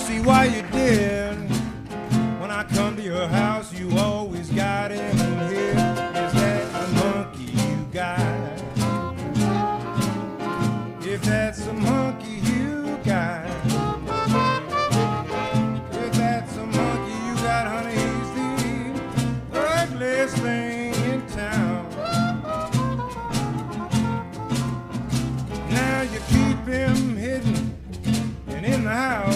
see why you did. When I come to your house, you always got him here. Is that the monkey you got? If that's the monkey you got, if that's the monkey you got, honey, he's the ugliest thing in town. Now you keep him hidden and in the house.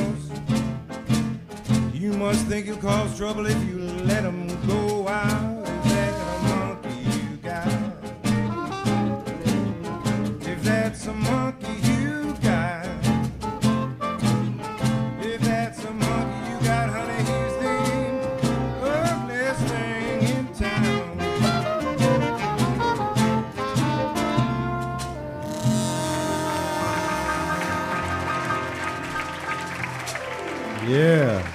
You must think he'll cause trouble if you let him go out. Is that a monkey you got? If that's a monkey you got, if that's a monkey you got, honey, he's the ugliest thing in town. Yeah.